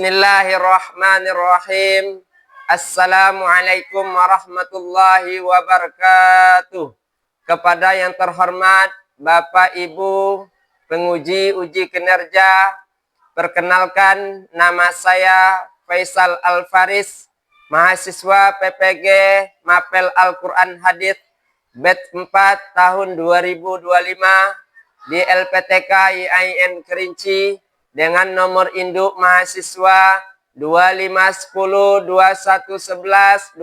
Bismillahirrahmanirrahim. Assalamualaikum warahmatullahi wabarakatuh. Kepada yang terhormat Bapak Ibu penguji uji kinerja, perkenalkan nama saya Faisal Al-Faris, mahasiswa PPG Mapel Al-Quran Hadits batch 4 tahun 2025 di LPTK IAIN Kerinci dengan nomor induk mahasiswa 25102111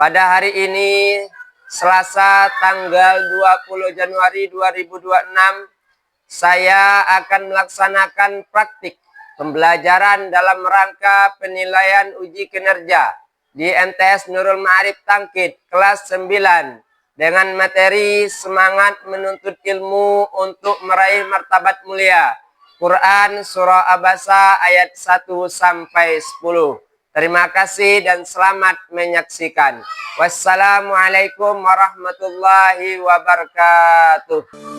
Pada hari ini Selasa tanggal 20 Januari 2026 saya akan melaksanakan praktik pembelajaran dalam rangka penilaian uji kinerja di MTS Nurul Ma'arif Tangkit kelas 9 dengan materi semangat menuntut ilmu untuk meraih martabat mulia. Quran Surah Abasa ayat 1 sampai 10. Terima kasih dan selamat menyaksikan. Wassalamualaikum warahmatullahi wabarakatuh.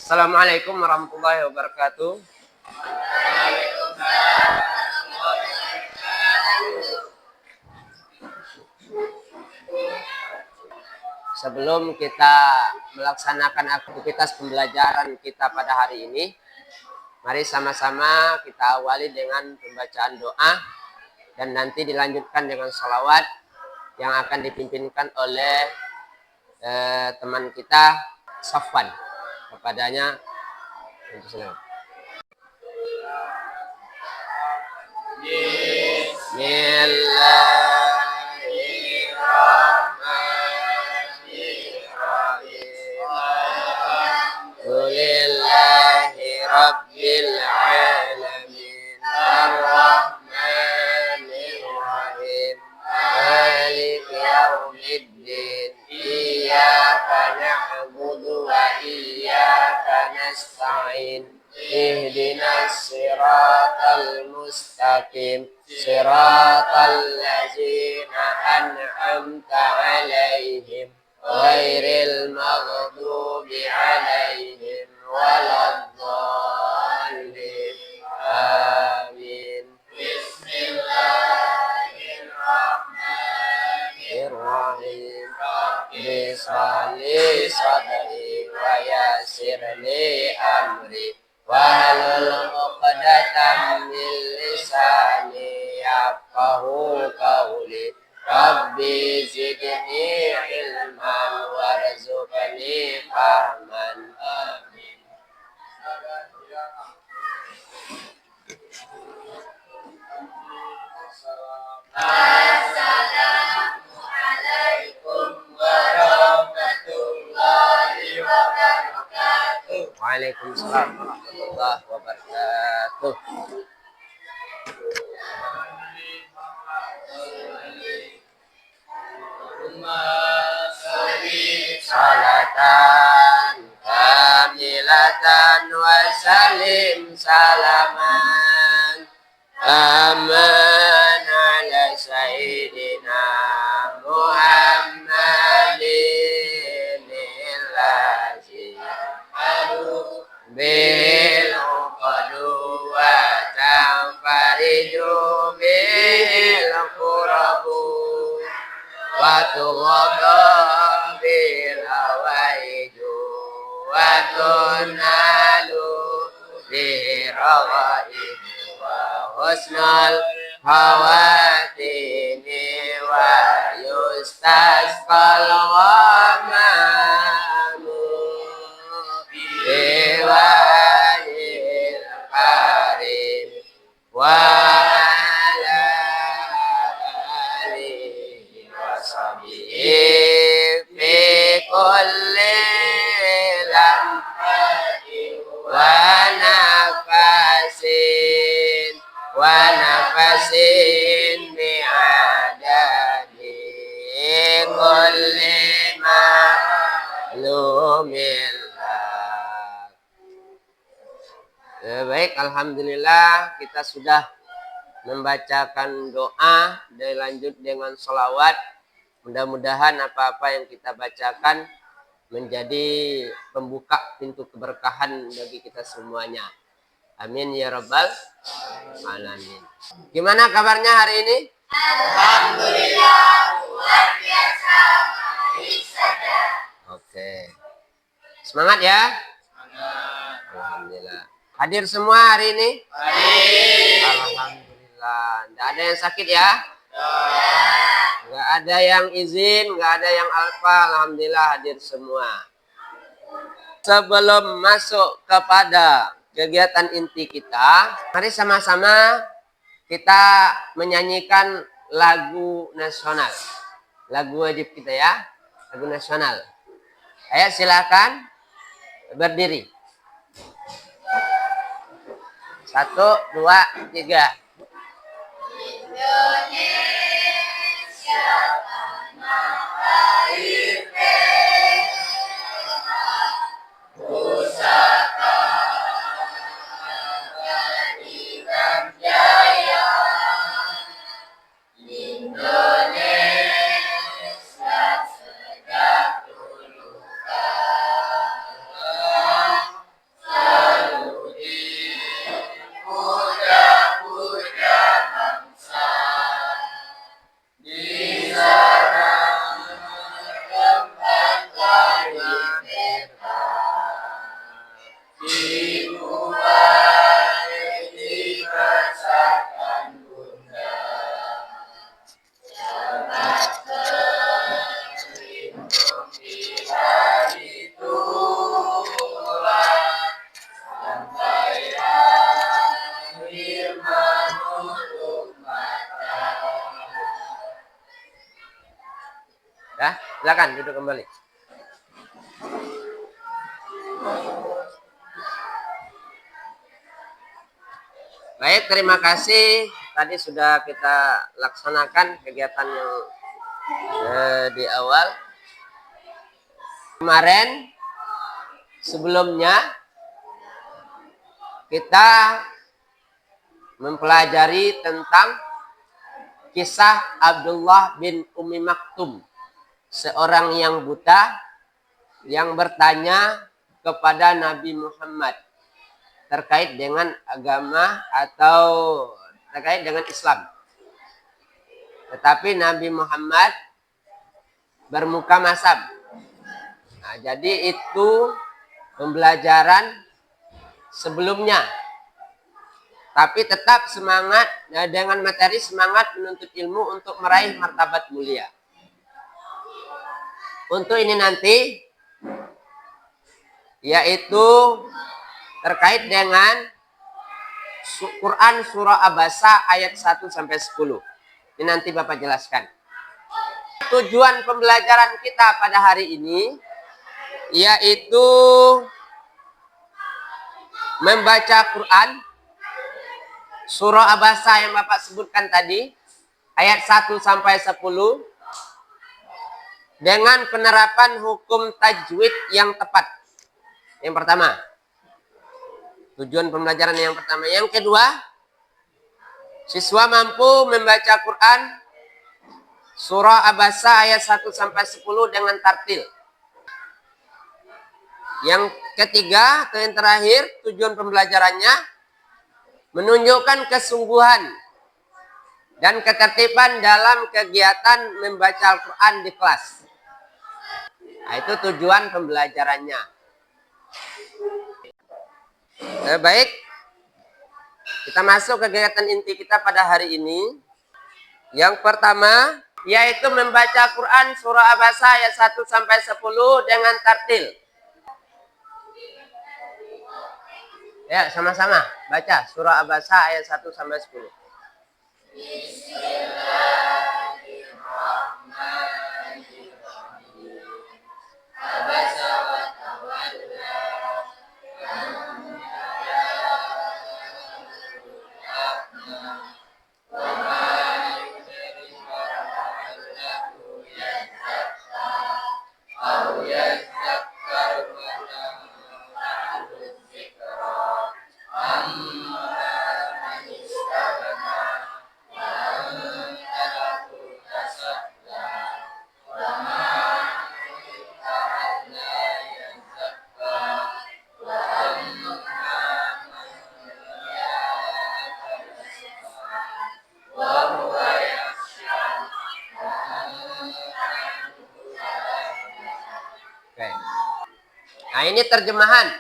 Assalamualaikum warahmatullahi wabarakatuh. Sebelum kita melaksanakan aktivitas pembelajaran kita pada hari ini, mari sama-sama kita awali dengan pembacaan doa dan nanti dilanjutkan dengan sholawat yang akan dipimpinkan oleh teman kita Safwan. Kepadanya Alhamdulillahi Rabbil Alamin Ar-Rahmanir Rahim Maliki Yaumiddin Iyyaka na'budu wa iyyaka nasta'in Ihdinas siratal mustaqim Siratal ladzina an'amta 'alaihim ghairil maghdubi 'alaihim waladdallin. Amin. Bismillahirrahmanirrahim. Rabbi sholli sadri wa yassir li amri wahlul 'uqdatam min lisani yafqahu qawli. Rabbi zidni ilman warzuqni fahman. Amin. Assalamualaikum warahmatullahi wabarakatuh. Waalaikumsalam warahmatullahi wabarakatuh. Salatan kamilatan wa salim salaman aman ala sayyidina Muhammadin illazi bil qadwa tanfariju bil qurabu wa tughadha bil hawaiju wa tunalu bi raghaibu wa husnul hawatini wa yustasqal ghamamu biwajil karim wa ala alihi wa sahbihi fi kulli lamhatin wa nafasin wa nafasin alhamdulillah kita sudah membacakan doa dan lanjut dengan sholawat. Mudah-mudahan apa-apa yang kita bacakan menjadi pembuka pintu keberkahan bagi kita semuanya. Amin ya rabbal alamin. Gimana kabarnya hari ini? Alhamdulillah luar biasa baik saja. Oke. Semangat ya. Semangat. Alhamdulillah. Hadir semua hari ini? Hadir. Alhamdulillah. Tidak ada yang sakit ya? Nggak ada yang izin, nggak ada yang alfa. Alhamdulillah hadir semua. Sebelum masuk kepada kegiatan inti kita, mari sama-sama kita menyanyikan lagu nasional. Lagu wajib kita ya, lagu nasional. Ayo silakan berdiri. 1, 2, 3. Indonesia tanah air merah, pusaka dan jaya. Indonesia sejak dulu selalu dipuja-puja bangsa. Di sana tempat lahir dibuat dibesarkan bunda. Sangat terlindung di hari tua sampai akhir menutup mata. Ya, silakan duduk kembali. Baik, terima kasih. Tadi sudah kita laksanakan kegiatan yang di awal. Kemarin sebelumnya kita mempelajari tentang kisah Abdullah bin Ummi Maktum, seorang yang buta yang bertanya kepada Nabi Muhammad terkait dengan agama atau terkait dengan Islam. Tetapi Nabi Muhammad bermuka masam. Nah, jadi itu pembelajaran sebelumnya. Tapi tetap semangat dengan materi, semangat menuntut ilmu untuk meraih martabat mulia. Untuk ini nanti yaitu terkait dengan Quran surah Abasa ayat 1 sampai 10. Ini nanti Bapak jelaskan. Tujuan pembelajaran kita pada hari ini yaitu membaca Quran surah Abasa yang Bapak sebutkan tadi ayat 1 sampai 10 dengan penerapan hukum tajwid yang tepat. Yang pertama, tujuan pembelajaran yang pertama. Yang kedua, siswa mampu membaca Quran surah Abasa ayat 1 sampai 10 dengan tartil. Yang ketiga, yang terakhir, tujuan pembelajarannya menunjukkan kesungguhan dan ketertiban dalam kegiatan membaca Al-Quran di kelas. Nah, itu tujuan pembelajarannya. Baik, kita masuk ke kegiatan inti kita pada hari ini. Yang pertama, yaitu membaca Quran surah Abasa ayat 1 sampai 10 dengan tartil. Ya, sama-sama baca surah Abasa ayat 1 sampai 10. Bismillahirrahmanirrahim. Abasa wa tawalla. Amma Nah, ini terjemahan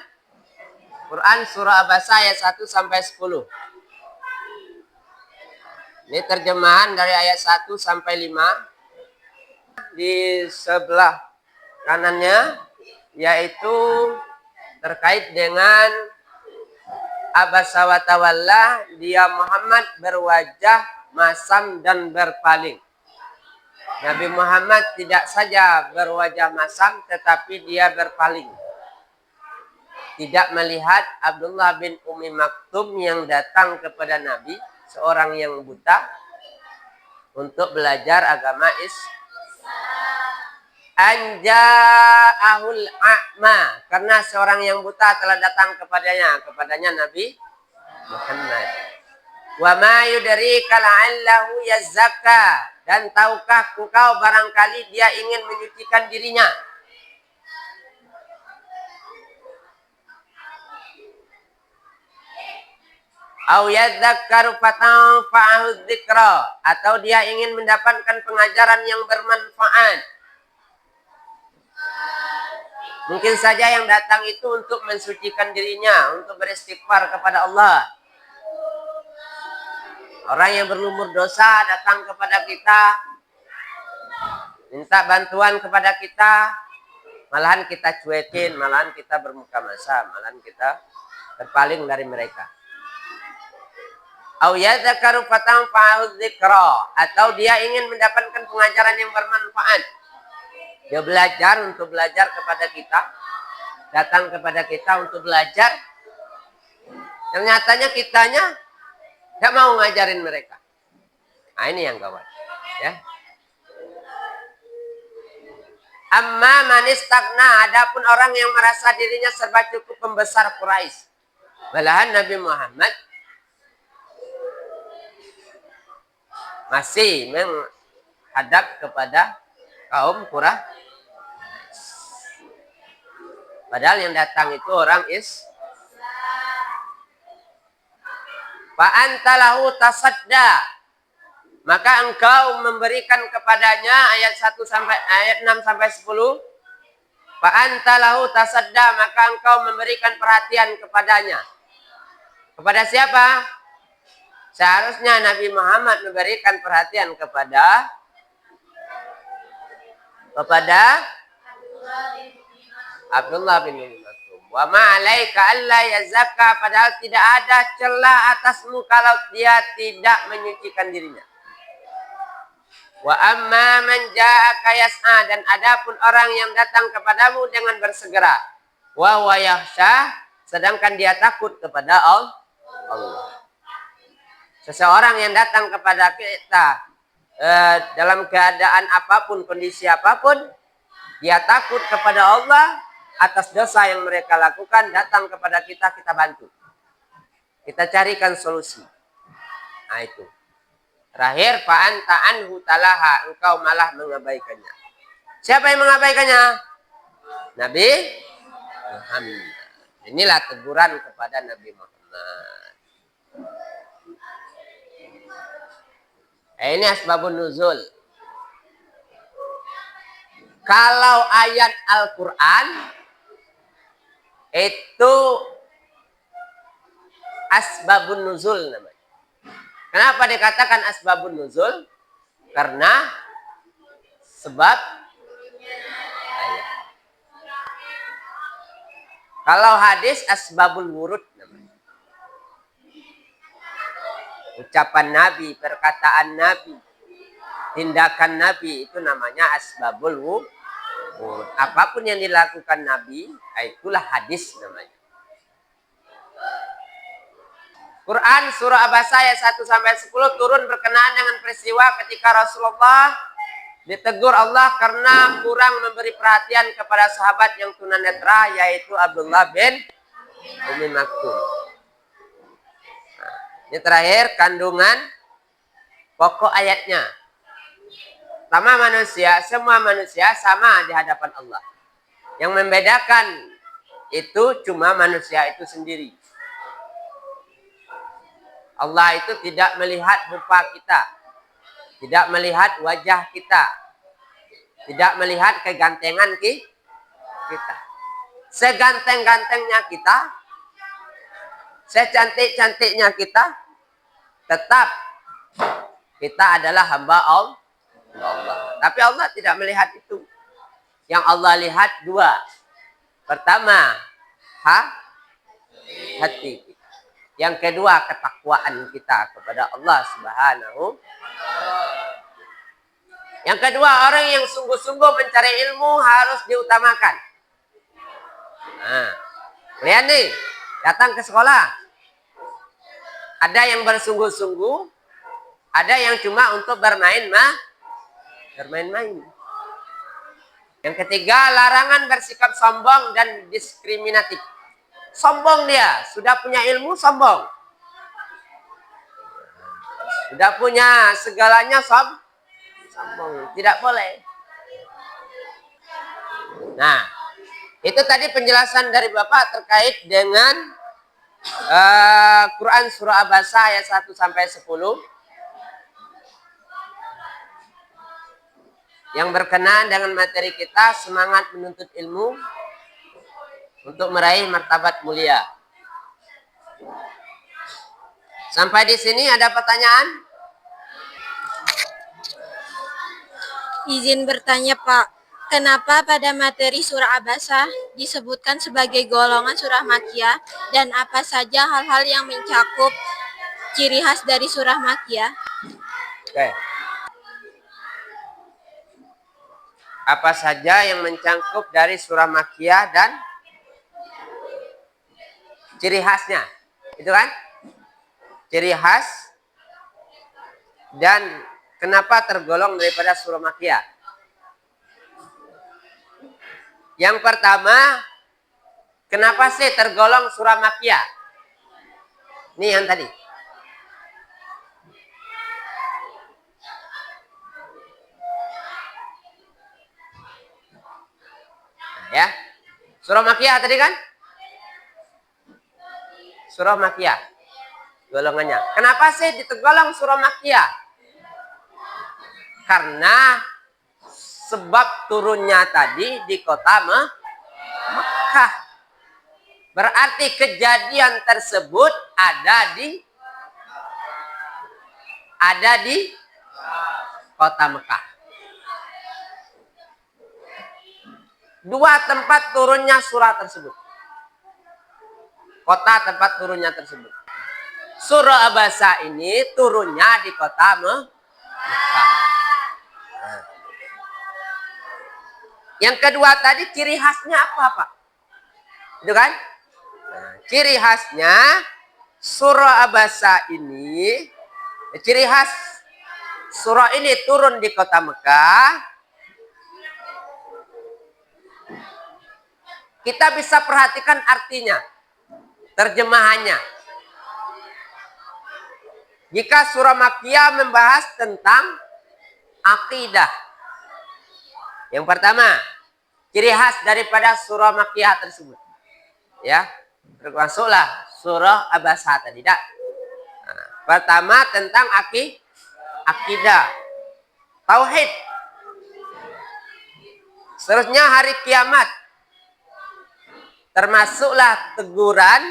Quran surah Abasa ayat 1 sampai 10. Ini terjemahan dari ayat 1 sampai 5. Di sebelah kanannya yaitu terkait dengan Abasa wa tawalla, dia Muhammad berwajah masam dan berpaling. Nabi Muhammad tidak saja berwajah masam tetapi dia berpaling. Tidak melihat Abdullah bin Umi Maktum yang datang kepada Nabi, seorang yang buta, untuk belajar agama Anja'ahul a'ma, karena seorang yang buta telah datang kepadanya Nabi Muhammad. Wa ma yudrika la'allahu yazakka, dan tahukah engkau barangkali dia ingin menyucikan dirinya. Au yadzakkaru fatanfa'ahu dzikra, atau dia ingin mendapatkan pengajaran yang bermanfaat. Mungkin saja yang datang itu untuk mensucikan dirinya, untuk beristighfar kepada Allah. Orang yang berlumur dosa datang kepada kita, minta bantuan kepada kita, malahan kita cuekin, malahan kita bermuka masam, malahan kita berpaling dari mereka. Au yadzakaru fatanfa'ahu dzikra, atau dia ingin mendapatkan pengajaran yang bermanfaat. Dia belajar kepada kita, datang kepada kita untuk belajar. Ternyatanya kitanya nggak mau ngajarin mereka. Nah, ini yang gawat, ya. Amma man istagna, adapun orang yang merasa dirinya serba cukup pembesar Quraisy. Malahan Nabi Muhammad masih menghadap kepada kaum Quraisy. Padahal yang datang itu orang Fa antalahu tasadda, maka engkau memberikan kepadanya ayat 1 sampai ayat 6 sampai 10. Fa antalahu tasadda, maka engkau memberikan perhatian kepadanya. Kepada siapa? Seharusnya Nabi Muhammad memberikan perhatian kepada Abdullah bin Umi Maktum. Wa ma 'alaika alla yazakka, padahal tidak ada celah atasmu kalau dia tidak menyucikan dirinya. Wa amma man ja'aka yas'a, dan adapun orang yang datang kepadamu dengan bersegera. Wa huwa yakhsha, sedangkan dia takut kepada Allah. Seseorang yang datang kepada kita dalam keadaan apapun, kondisi apapun, dia takut kepada Allah atas dosa yang mereka lakukan, datang kepada kita, kita bantu. Kita carikan solusi. Nah itu. Terakhir, fa'anta anhu talaha, engkau malah mengabaikannya. Siapa yang mengabaikannya? Nabi Muhammad. Inilah teguran kepada Nabi Muhammad. Ini asbabun nuzul. Kalau ayat Al-Quran itu asbabun nuzul namanya. Kenapa dikatakan asbabun nuzul? Karena sebab ayat. Kalau hadis asbabul wurud namanya. Ucapan Nabi, perkataan Nabi, tindakan Nabi, itu namanya asbabul wurud. Apapun yang dilakukan Nabi, itulah hadis namanya. Quran surah Abasa ayat 1 sampai 10 turun berkenaan dengan peristiwa ketika Rasulullah ditegur Allah karena kurang memberi perhatian kepada sahabat yang tunanetra, yaitu Abdullah bin Umi Maktum. Nah, ini terakhir kandungan pokok ayatnya. Semua manusia sama di hadapan Allah. Yang membedakan itu cuma manusia itu sendiri. Allah itu tidak melihat rupa kita, tidak melihat wajah kita, tidak melihat kegantengan kita. seganteng-gantengnya kita, secantik-cantiknya kita, tetap kita adalah hamba Allah. Tapi Allah tidak melihat itu. Yang Allah lihat dua. Pertama, hati kita. Yang kedua, ketakwaan kita kepada Allah Subhanahu. Yang kedua, orang yang sungguh-sungguh mencari ilmu harus diutamakan. Nah, lihat nih, datang ke sekolah. Ada yang bersungguh-sungguh, ada yang cuma untuk bermain-main. Yang ketiga, larangan bersikap sombong dan diskriminatif. Sombong dia, sudah punya ilmu sombong. Sudah punya segalanya sombong. Tidak boleh. Nah, itu tadi penjelasan dari Bapak terkait dengan Quran Surah Abasa ayat 1 sampai 10. Yang berkenaan dengan materi kita, semangat menuntut ilmu untuk meraih martabat mulia. Sampai di sini ada pertanyaan? Izin bertanya Pak, kenapa pada materi surah Abasa disebutkan sebagai golongan surah Makkiyah dan apa saja hal-hal yang mencakup ciri khas dari surah Makkiyah? Oke. Apa saja yang mencangkup dari surah Makkiyah dan ciri khasnya? Itu kan? Ciri khas dan kenapa tergolong daripada surah Makkiyah? Yang pertama, kenapa sih tergolong surah Makkiyah? Ini yang tadi. Ya, surah Makkiyah tadi kan? Surah Makkiyah golongannya. Kenapa sih tergolong surah Makkiyah? Karena sebab turunnya tadi di kota Mekah. Berarti kejadian tersebut ada di kota Mekah. Dua tempat turunnya surah tersebut. Kota tempat turunnya tersebut. Surah Abasa ini turunnya di kota Mekah. Yang kedua tadi ciri khasnya apa Pak? Itu kan? Ciri khasnya surah Abasa ini, ciri khas surah ini turun di kota Mekah. Kita bisa perhatikan artinya, terjemahannya. Jika surah Makkiyah membahas tentang akidah. Yang pertama, ciri khas daripada surah Makkiyah tersebut. Ya, termasuklah surah Abasa tadi. Nah, pertama tentang akidah. Tauhid. Seterusnya hari kiamat. Termasuklah teguran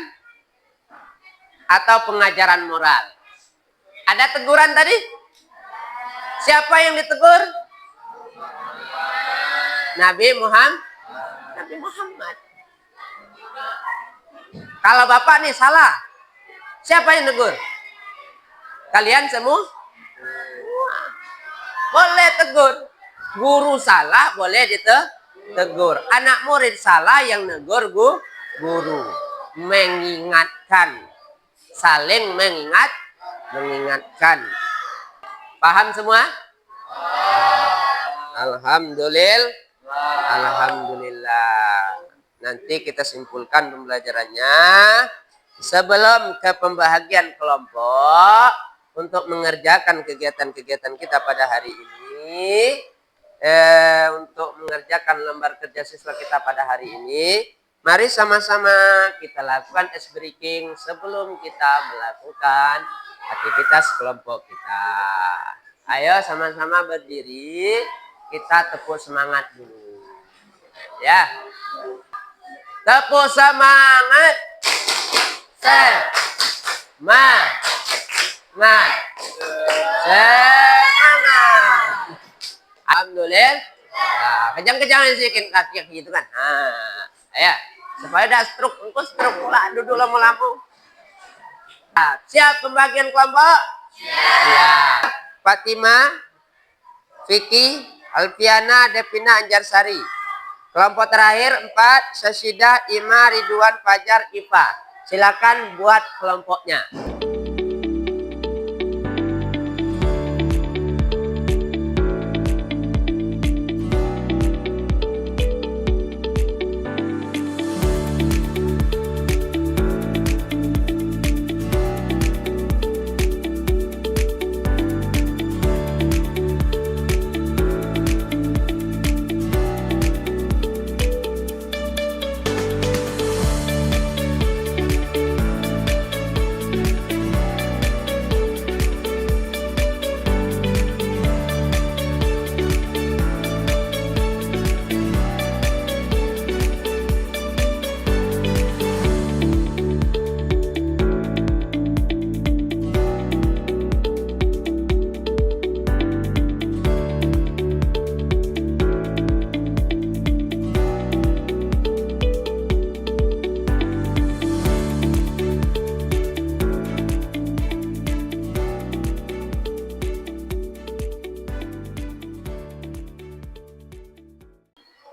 atau pengajaran moral. Ada teguran tadi? Siapa yang ditegur? Nabi Muhammad. Kalau Bapak nih salah, siapa yang tegur? Kalian semua? Boleh tegur. Guru salah boleh ditegur. Anak murid salah yang negur guru. Mengingatkan. Saling mengingatkan. Paham semua? Alhamdulillah. Nanti kita simpulkan pembelajarannya sebelum ke pembahagian kelompok untuk mengerjakan kegiatan-kegiatan kita pada hari ini. Untuk mengerjakan lembar kerja siswa kita pada hari ini, mari sama-sama kita lakukan ice breaking sebelum kita melakukan aktivitas kelompok kita. Ayo sama-sama berdiri, kita tepuk semangat dulu. Ya. Tepuk semangat. Semangat. Semangat. Alhamdulillah. Nah, kejang-kejangan sedikit kaki gitu kan. Nah, ya. Supaya tidak stroke. Engkau stroke pula. Duduk lama-lama. Nah, siap pembagian kelompok? Siap. Fatima, Vicky, Alfiana, Devina, Anjarsari. Kelompok terakhir 4, Sasidah, Ima, Ridwan, Fajar, Iva. Silakan buat kelompoknya.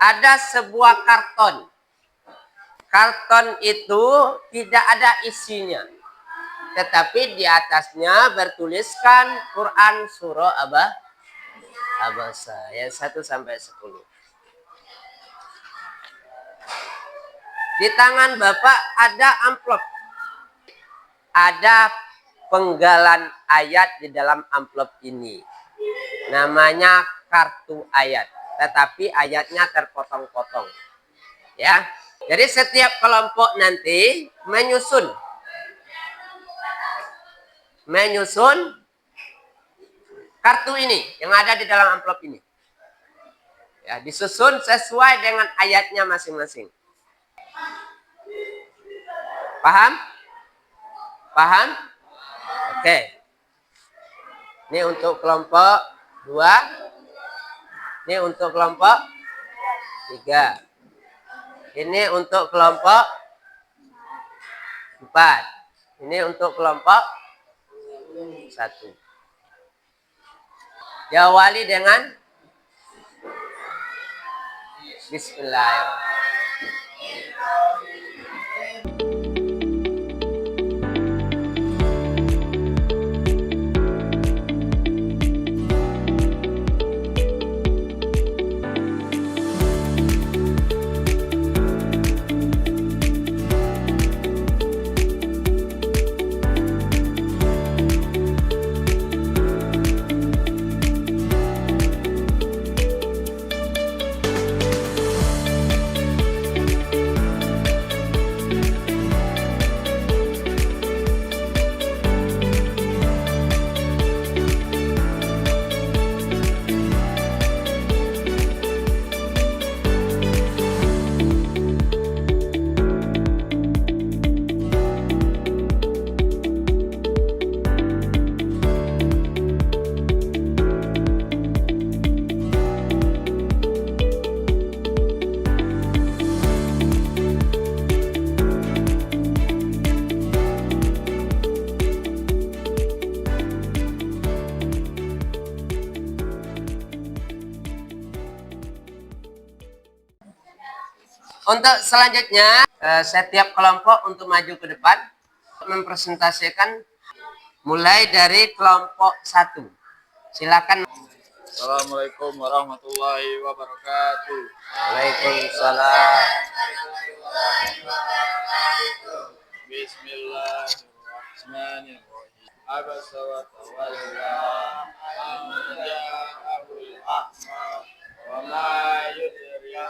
Ada sebuah karton. Karton itu tidak ada isinya. Tetapi di atasnya bertuliskan Quran surah Abasa ayat 1 sampai 10. Di tangan Bapak ada amplop. Ada penggalan ayat di dalam amplop ini. Namanya kartu ayat. Tetapi ayatnya terpotong-potong. Ya. Jadi setiap kelompok nanti menyusun kartu ini yang ada di dalam amplop ini. Ya, disusun sesuai dengan ayatnya masing-masing. Paham? Paham? Oke. Ini untuk kelompok 2. Ini untuk kelompok 3. Ini untuk kelompok 4. Ini untuk kelompok 1. Diawali dengan Bismillahirrahmanirrahim. Untuk selanjutnya, setiap kelompok untuk maju ke depan mempresentasikan mulai dari kelompok 1. Silakan. Assalamualaikum warahmatullahi wabarakatuh. Waalaikumsalam. Bismillahirrahmanirrahim. Abasa wa tawalla an ja'ahul a'ma wa ma yudrika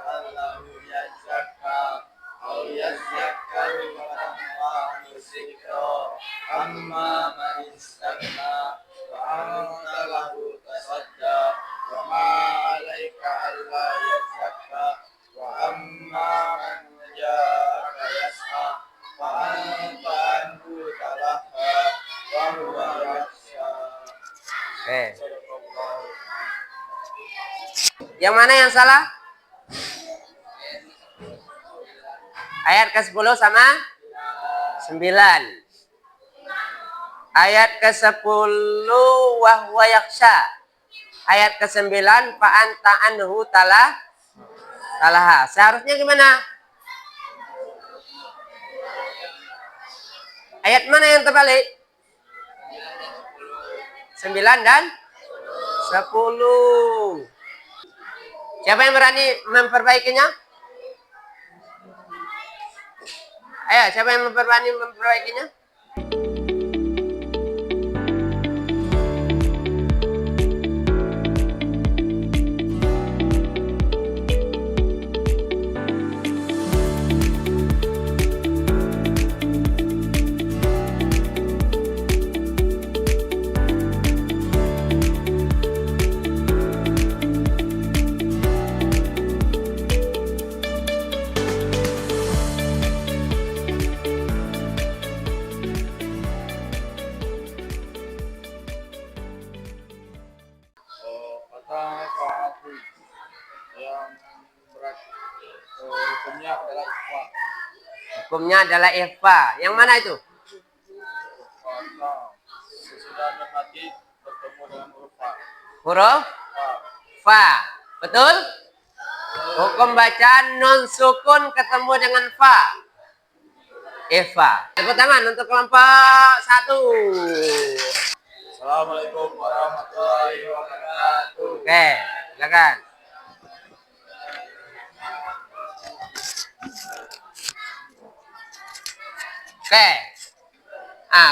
allahu yazakka aw yazakkaru wa tanfa'u zikra amma man istaghna wa anta lahu tasadda wa ma 'alaika alla yazakka wa amma man Yang mana yang salah? Ayat ke-10 sama 9. Ayat ke-10 wa huwa yakhsha. Ayat ke-9 fa anta anhu talaha. Seharusnya gimana? Ayat mana yang terbalik? 9 dan 10. Siapa yang berani memperbaikinya? Ayo, siapa yang berani memperbaikinya? Kata Fa'afi yang berat hukumnya adalah ikhfa. Hukumnya adalah ikhfa. Yang mana itu? Kata sesudah mati bertemu dengan huruf fa. Huruf fa. Betul? Hukum bacaan non sukun ketemu dengan fa. Ikhfa. Tepuk tangan untuk kelompok 1. Assalamualaikum warahmatullahi wabarakatuh. Oke, silakan. Oke.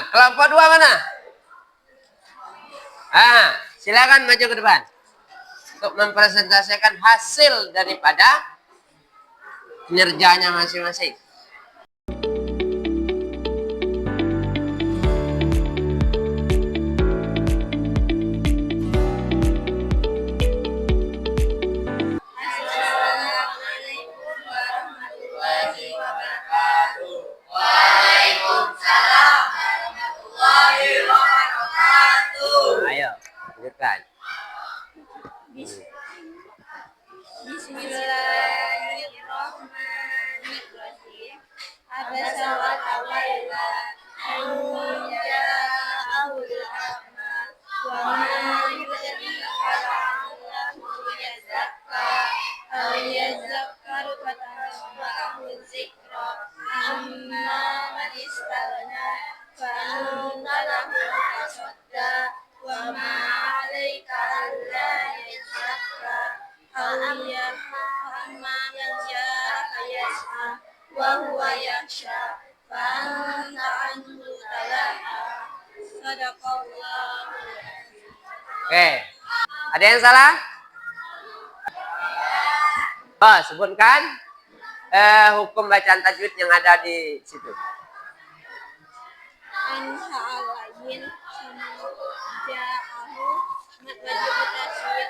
Kelompok 2 mana? Silakan maju ke depan untuk mempresentasikan hasil daripada kinerjanya masing-masing. Assalamualaikum warahmatullahi wabarakatuh. Ayo, lanjutkan. Bismillahirrahmanirrahim. Abasa wa tawalla an ja'ahul a'ma wa ma yudrika la'allahu yazakka aw yazakkaru fatanfa'ahu dzikra amma man istaghna fa anta lahu tasadda wa ma 'alaika alla yazakka amma man ja'aka yas'a wa huwa yakhsha fa anta anhu talaha. Sadaqallahu. Oke. Ada yang salah? Sebutkan hukum bacaan tajwid yang ada di situ. Anha alayin ja'ahu matwajib taswir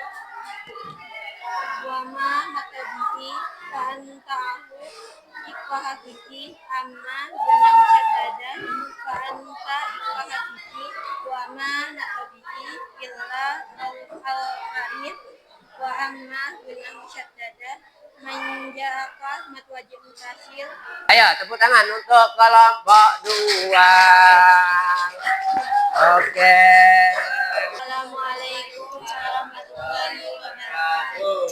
wa ma matabihi fa anta'ahu ikwa hakiki amma guna musyaddada fa anta ikwa hakiki wa ma natabihi illa al-alif wa amma guna musyaddada manja'aka matwajib taswir. Ayo, tepuk tangan untuk kelompok 2. Oke. Assalamualaikum warahmatullahi wabarakatuh.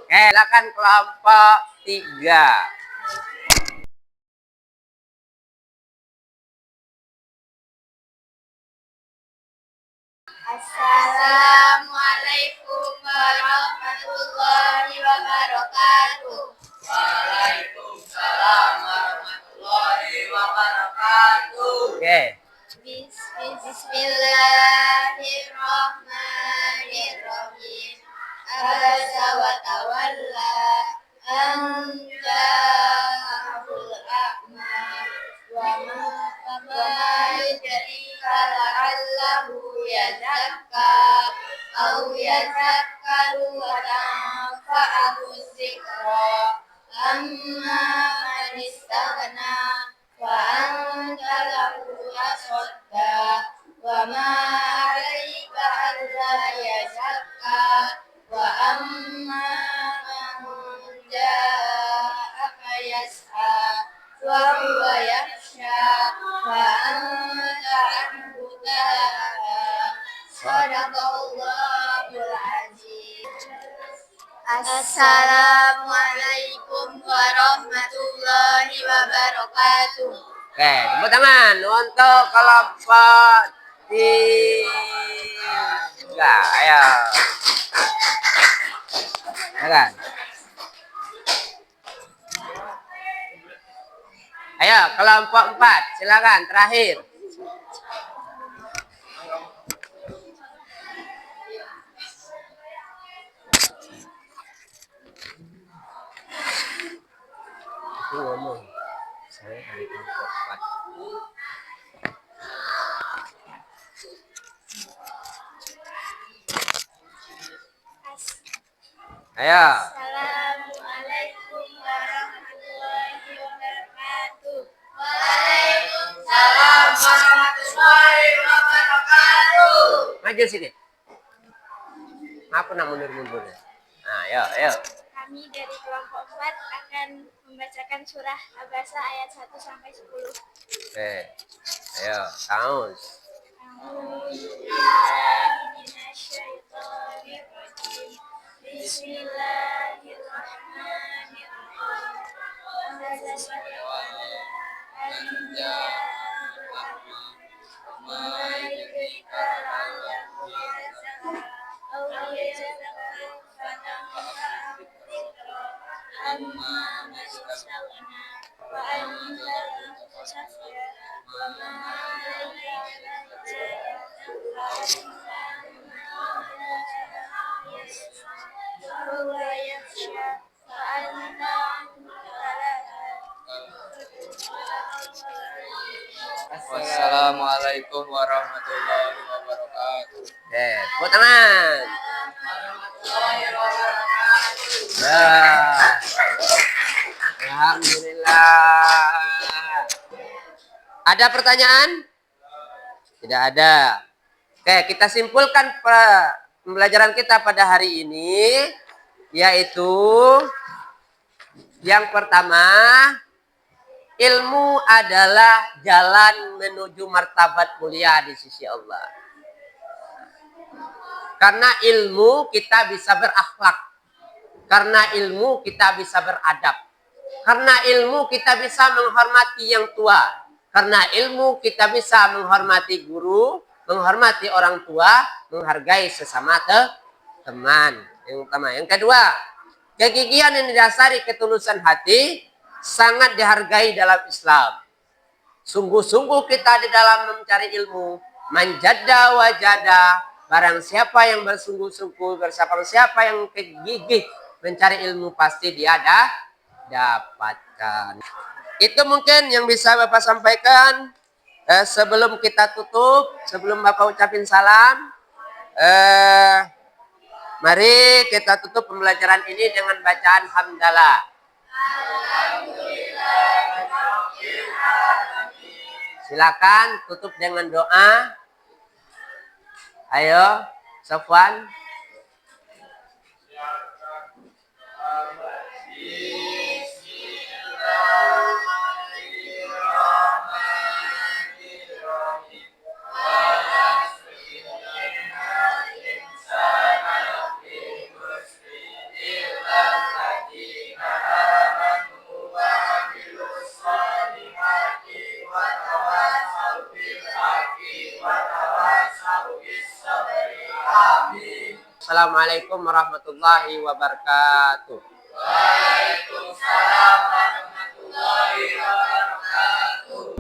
Oke, silakan kelompok 3. Assalamualaikum warahmatullahi wabarakatuh. Waalaikumsalam warahmatullahi wabarakatuh. Oke. Bismillahirrahmanirrahim. Abasa wa tawalla an ja'ahul a'ma wa ma yudrika la'allahu yazakka aw yazakkaru wa tanfa'ahu dzikra amma man istaghna wa anta lahu tasadda wa ma Shadaqallahul azim. Assalamualaikum warahmatullahi wabarakatuh. Oke, tepuk tangan untuk kelompok 3. Ayo. Silakan. Ayo, kelompok 4. Silakan terakhir. Aku ngomong. Saya dari kelompok 4. Ayo. Assalamualaikum warahmatullahi wabarakatuh. Waalaikumsalam warahmatullahi wabarakatuh. Maju sini. Apa nak mundur-mundur? Nah, ayo. Kami dari kelompok 4 akan membacakan surah Abasa ayat 1 sampai 10. Oke. Ayo, kamus. Wassalamualaikum warahmatullahi wabarakatuh. Oke, tepuk tangan. Ya. Alhamdulillah. Ada pertanyaan? Tidak ada. Oke, kita simpulkan pembelajaran kita pada hari ini, yaitu yang pertama, ilmu adalah jalan menuju martabat mulia di sisi Allah. Karena ilmu kita bisa berakhlak. Karena ilmu kita bisa beradab. Karena ilmu kita bisa menghormati yang tua. Karena ilmu kita bisa menghormati guru, menghormati orang tua, menghargai sesama teman. Yang pertama. Yang kedua, kegigihan yang didasari ketulusan hati sangat dihargai dalam Islam. Sungguh-sungguh kita di dalam mencari ilmu. Manjada wajada. Barang siapa yang bersungguh-sungguh, siapa yang gigih mencari ilmu, pasti dia dapatkan. Itu mungkin yang bisa Bapak sampaikan. Sebelum kita tutup, sebelum Bapak ucapin salam, mari kita tutup pembelajaran ini dengan bacaan hamdalah. Silakan tutup dengan doa. Ayo, Sofwan. Assalamualaikum warahmatullahi wabarakatuh. Waalaikumsalam warahmatullahi wabarakatuh.